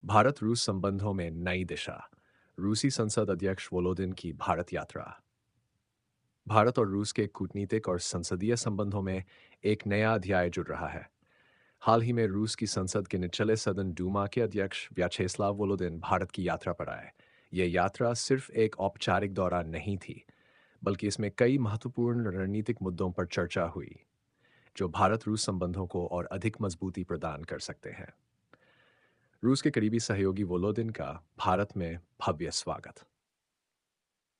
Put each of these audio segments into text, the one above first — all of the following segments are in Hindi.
भारत रूस संबंधों में नई दिशा। रूसी संसद अध्यक्ष वोलोदिन की भारत यात्रा। भारत और रूस के कूटनीतिक और संसदीय संबंधों में एक नया अध्याय जुड़ रहा है। हाल ही में रूस की संसद के निचले सदन डूमा के अध्यक्ष व्याचेस्लाव वोलोदिन भारत की यात्रा पर आए। यह यात्रा सिर्फ एक औपचारिक दौरा नहीं थी, बल्कि इसमें कई महत्वपूर्ण रणनीतिक मुद्दों पर चर्चा हुई, जो भारत रूस संबंधों को और अधिक मजबूती प्रदान कर सकते हैं। रूस के करीबी सहयोगी वोलोदिन का भारत में भव्य स्वागत।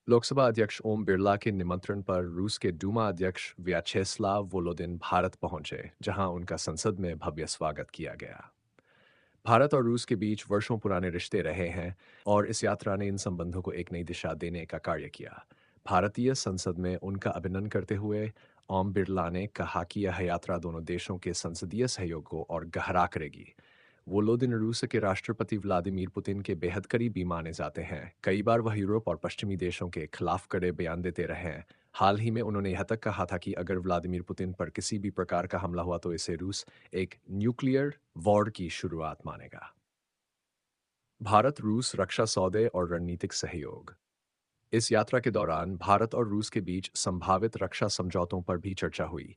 लोकसभा अध्यक्ष ओम बिरला के निमंत्रण पर रूस के डूमा अध्यक्ष व्याचेस्लाव वोलोदिन भारत पहुंचे, जहां उनका संसद में भव्य स्वागत किया गया। भारत और रूस के बीच वर्षों पुराने रिश्ते रहे हैं और इस यात्रा ने इन संबंधों को एक नई दिशा देने का कार्य किया। भारतीय संसद में उनका अभिनंदन करते हुए ओम बिरला ने कहा कि यह यात्रा दोनों देशों के संसदीय सहयोग को और गहरा करेगी। वोलोदिन रूस के राष्ट्रपति व्लादिमीर पुतिन के बेहद करीबी माने जाते हैं। कई बार वह यूरोप और पश्चिमी देशों के खिलाफ कड़े बयान देते रहे हैं। हाल ही में उन्होंने यह तक कहा था कि अगर व्लादिमीर पुतिन पर किसी भी प्रकार का हमला हुआ तो इसे रूस एक न्यूक्लियर वॉर की शुरुआत मानेगा। भारत रूस रक्षा सौदे और रणनीतिक सहयोग। इस यात्रा के दौरान भारत और रूस के बीच संभावित रक्षा समझौतों पर भी चर्चा हुई।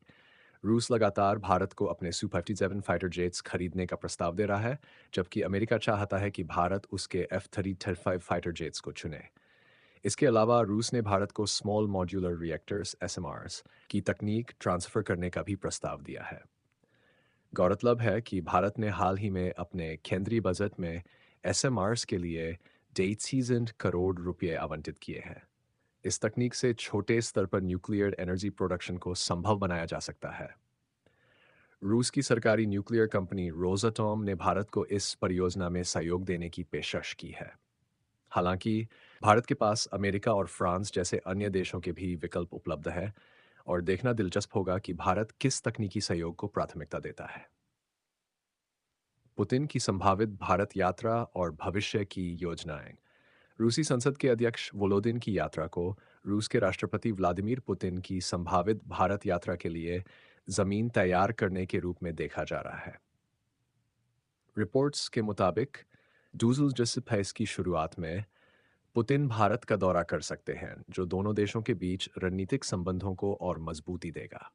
रूस लगातार भारत को अपने Su-57 फाइटर जेट्स खरीदने का प्रस्ताव दे रहा है, जबकि अमेरिका चाहता है कि भारत उसके F-35 फाइटर जेट्स को चुने। इसके अलावा रूस ने भारत को स्मॉल मॉड्यूलर रिएक्टर्स (SMRs) की तकनीक ट्रांसफर करने का भी प्रस्ताव दिया है। गौरतलब है कि भारत ने हाल ही में अपने केंद्रीय बजट में SMRs के लिए 8,000 करोड़ रुपए आवंटित किए हैं। इस तकनीक से छोटे स्तर पर न्यूक्लियर एनर्जी प्रोडक्शन को संभव बनाया जा सकता है। रूस की सरकारी न्यूक्लियर कंपनी रोसाटॉम ने भारत को इस परियोजना में सहयोग देने की पेशकश की है। हालांकि भारत के पास अमेरिका और फ्रांस जैसे अन्य देशों के भी विकल्प उपलब्ध है, और देखना दिलचस्प होगा कि भारत किस तकनीकी सहयोग को प्राथमिकता देता है। पुतिन की संभावित भारत यात्रा और भविष्य की योजनाएं। रूसी संसद के अध्यक्ष वोलोदिन की यात्रा को रूस के राष्ट्रपति व्लादिमीर पुतिन की संभावित भारत यात्रा के लिए जमीन तैयार करने के रूप में देखा जा रहा है। रिपोर्ट्स के मुताबिक डूजल जिसपैस की शुरुआत में पुतिन भारत का दौरा कर सकते हैं, जो दोनों देशों के बीच रणनीतिक संबंधों को और मजबूती देगा।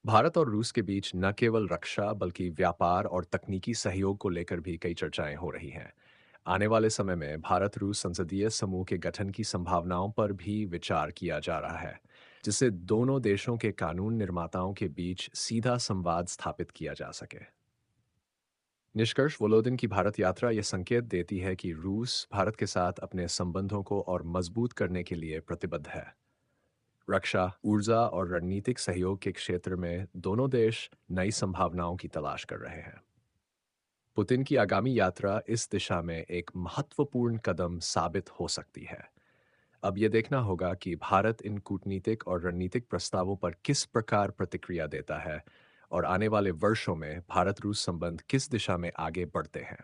भारत और रूस के बीच न केवल रक्षा बल्कि व्यापार और तकनीकी सहयोग को लेकर भी कई चर्चाएं हो रही हैं। आने वाले समय में भारत रूस संसदीय समूह के गठन की संभावनाओं पर भी विचार किया जा रहा है, जिससे दोनों देशों के कानून निर्माताओं के बीच सीधा संवाद स्थापित किया जा सके। निष्कर्ष, वोलोदिन की भारत यात्रा यह संकेत देती है कि रूस भारत के साथ अपने संबंधों को और मजबूत करने के लिए प्रतिबद्ध है। रक्षा, ऊर्जा और रणनीतिक सहयोग के क्षेत्र में दोनों देश नई संभावनाओं की तलाश कर रहे हैं। पुतिन की आगामी यात्रा इस दिशा में एक महत्वपूर्ण कदम साबित हो सकती है। अब यह देखना होगा कि भारत इन कूटनीतिक और रणनीतिक प्रस्तावों पर किस प्रकार प्रतिक्रिया देता है, और आने वाले वर्षों में भारत रूस संबंध किस दिशा में आगे बढ़ते हैं।